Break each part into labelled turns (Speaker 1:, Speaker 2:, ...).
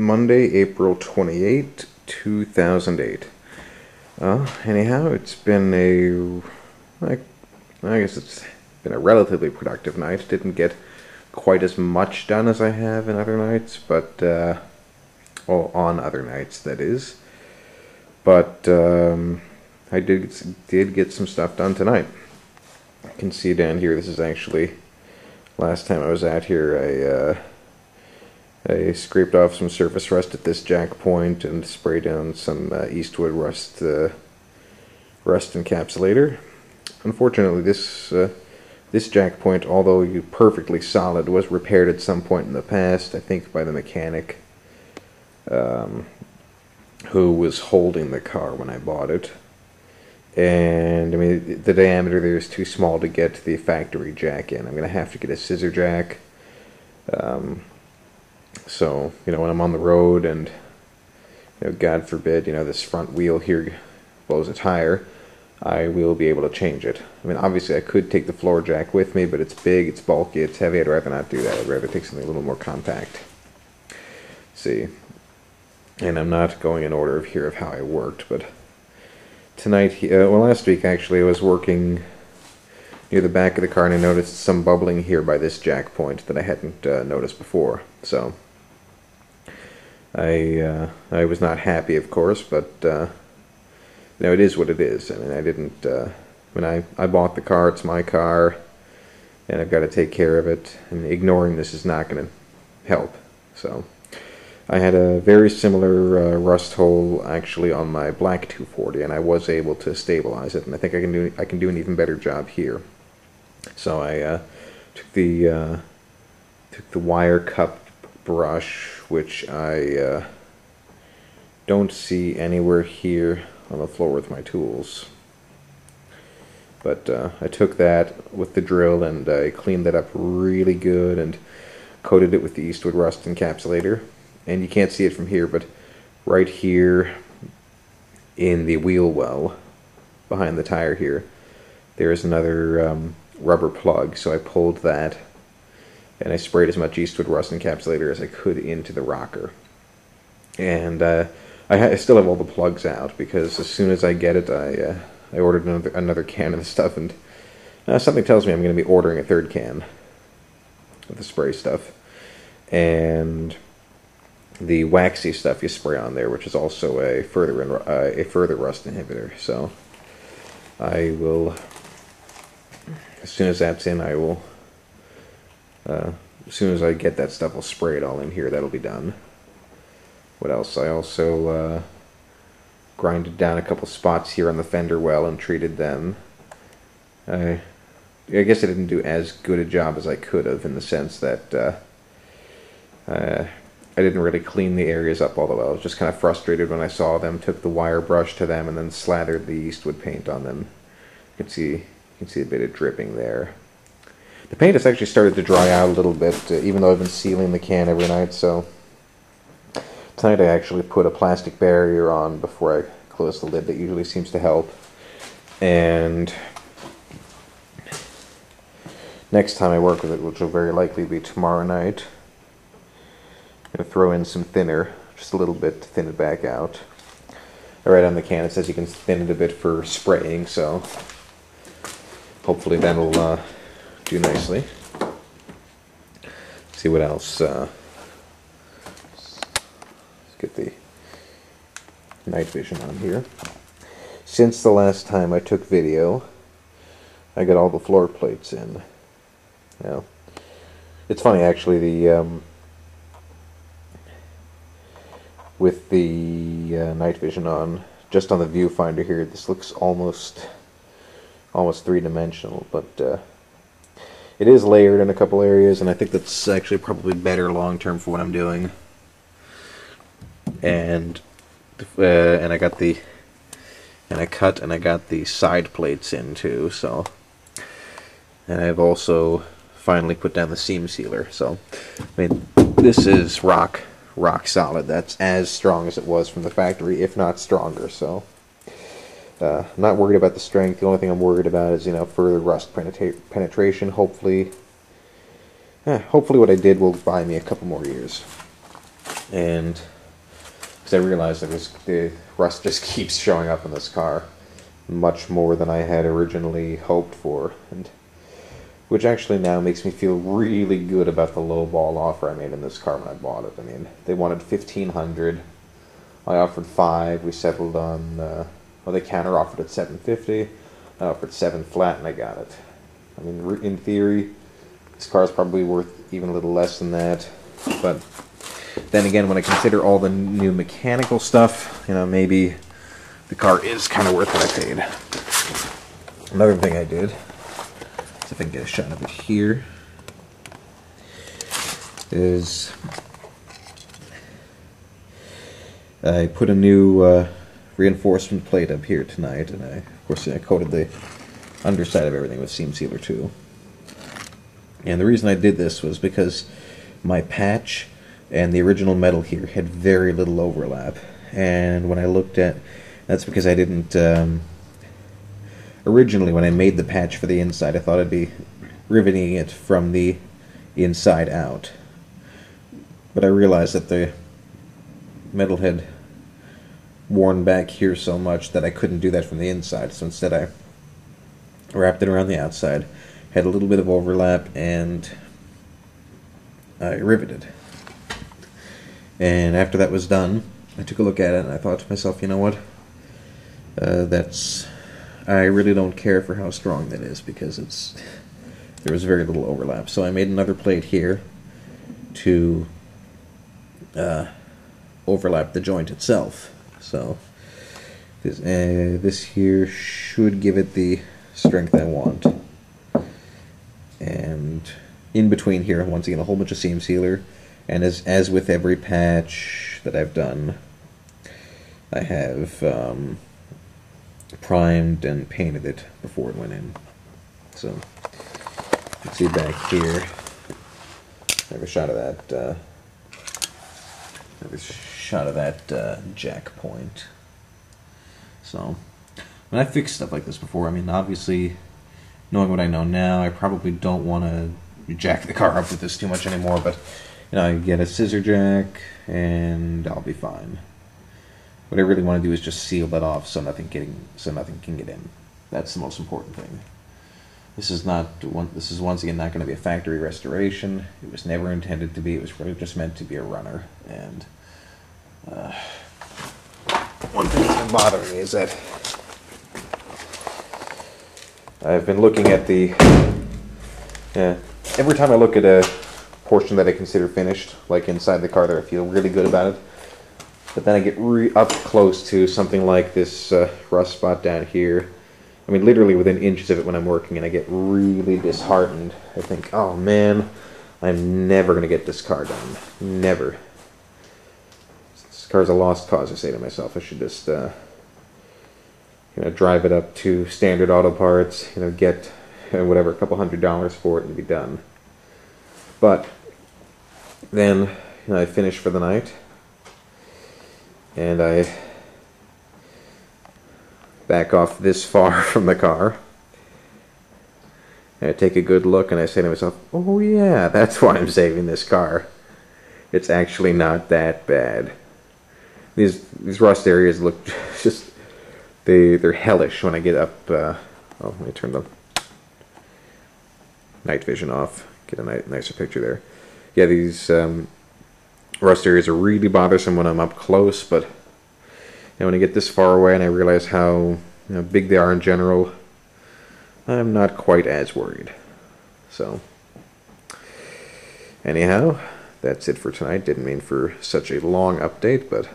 Speaker 1: Monday, April 28th, 2008. Anyhow, it's been I guess it's been a relatively productive night. Didn't get quite as much done as I have in other nights, but, well, on other nights, that is. But, I did get some stuff done tonight. You can see down here, this is actually, last time I was out here, I scraped off some surface rust at this jack point and sprayed down some Eastwood rust encapsulator. Unfortunately, this jack point, although perfectly solid, was repaired at some point in the past, I think by the mechanic who was holding the car when I bought it. And I mean, the diameter there is too small to get the factory jack in. I'm going to have to get a scissor jack. So, when I'm on the road and, God forbid, this front wheel here blows a tire, I will be able to change it. I mean, obviously I could take the floor jack with me, but it's big, it's bulky, it's heavy. I'd rather not do that. I'd rather take something a little more compact. See, and I'm not going in order here of how I worked, but tonight, last week actually, I was working near the back of the car and I noticed some bubbling here by this jack point that I hadn't noticed before. So I was not happy, of course, but it is what it is. I mean, I didn't. I bought the car. It's my car, and I've got to take care of it. And ignoring this is not going to help. So I had a very similar rust hole actually on my black 240, and I was able to stabilize it. And I think I can do an even better job here. So I took the wire cup brush, which I don't see anywhere here on the floor with my tools. But I took that with the drill and I cleaned that up really good and coated it with the Eastwood rust encapsulator. And you can't see it from here, but right here in the wheel well behind the tire here, there is another rubber plug. So I pulled that and I sprayed as much Eastwood rust encapsulator as I could into the rocker. And I still have all the plugs out because as soon as I get it, I ordered another can of the stuff, and something tells me I'm going to be ordering a third can of the spray stuff. And the waxy stuff you spray on there, which is also a further rust inhibitor. So I will, as soon as that's in, I will. As soon as I get that stuff, I'll spray it all in here. That'll be done. What else? I also grinded down a couple spots here on the fender well and treated them. I guess I didn't do as good a job as I could have, in the sense that I didn't really clean the areas up all the way. I was just kind of frustrated when I saw them, took the wire brush to them, and then slathered the Eastwood paint on them. You can see a bit of dripping there. The paint has actually started to dry out a little bit, even though I've been sealing the can every night, so tonight I actually put a plastic barrier on before I close the lid. That usually seems to help. And next time I work with it, which will very likely be tomorrow night, I'm going to throw in some thinner, just a little bit to thin it back out. Right on the can it says you can thin it a bit for spraying, so hopefully that'll do nicely. See what else. Let's get the night vision on here. Since the last time I took video, I got all the floor plates in. Now, it's funny actually, with the night vision on, just on the viewfinder here, this looks almost three-dimensional, but it is layered in a couple areas, and I think that's actually probably better long-term for what I'm doing. And I got the, and I cut and I got the side plates in too. So, and I've also finally put down the seam sealer. So, I mean, this is rock solid. That's as strong as it was from the factory, if not stronger. So, I'm not worried about the strength. The only thing I'm worried about is, further rust penetration. Hopefully what I did will buy me a couple more years. and because I realized that the rust just keeps showing up in this car, much more than I had originally hoped for, and which actually now makes me feel really good about the lowball offer I made in this car when I bought it. I mean, they wanted $1,500. I offered $5. We settled on, well, they counter offered at $750. I offered $7 flat, and I got it. I mean, in theory, this car is probably worth even a little less than that. But then again, when I consider all the new mechanical stuff, you know, maybe the car is kind of worth what I paid. Another thing I did, if I can get a shot of it here, is I put a new reinforcement plate up here tonight, and of course I coated the underside of everything with seam sealer too. And the reason I did this was because my patch and the original metal here had very little overlap, and when I looked at, that's because I didn't originally, when I made the patch for the inside, I thought I'd be riveting it from the inside out. But I realized that the metal had worn back here so much that I couldn't do that from the inside. So instead I wrapped it around the outside, had a little bit of overlap, and I riveted. And after that was done, I took a look at it and I thought to myself, you know what? I really don't care for how strong that is, because there was very little overlap. So I made another plate here to overlap the joint itself. So this here should give it the strength I want. And in between here, once again, a whole bunch of seam sealer. And as with every patch that I've done, I have primed and painted it before it went in. So you can see back here, I have a shot of that jack point. So when I fixed stuff like this before, I mean, obviously, knowing what I know now, I probably don't want to jack the car up with this too much anymore, but you know, I get a scissor jack and I'll be fine. What I really want to do is just seal that off so nothing can get in. That's the most important thing. This is once again not going to be a factory restoration. It was never intended to be. It was really just meant to be a runner. And one thing that's been bothering me is that I've been looking at the every time I look at a portion that I consider finished, like inside the car, that I feel really good about it. But then I get up close to something like this rust spot down here. I mean, literally within inches of it when I'm working, and I get really disheartened. I think, oh man, I'm never going to get this car done. Never. This car's a lost cause, I say to myself. I should just, drive it up to Standard Auto Parts, get whatever, a couple $100 for it and be done. But then, I finish for the night. And I back off this far from the car. And I take a good look and I say to myself, oh yeah, that's why I'm saving this car. It's actually not that bad. These rust areas look just, they're hellish when I get up. Let me turn the night vision off, get a nicer picture there. Yeah, these rust areas are really bothersome when I'm up close, but when I get this far away and I realize how big they are in general, I'm not quite as worried. So, anyhow, that's it for tonight. Didn't mean for such a long update, but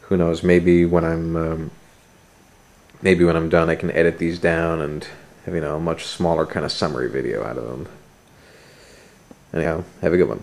Speaker 1: who knows? Maybe when I'm done, I can edit these down and have a much smaller kind of summary video out of them. Anyhow, have a good one.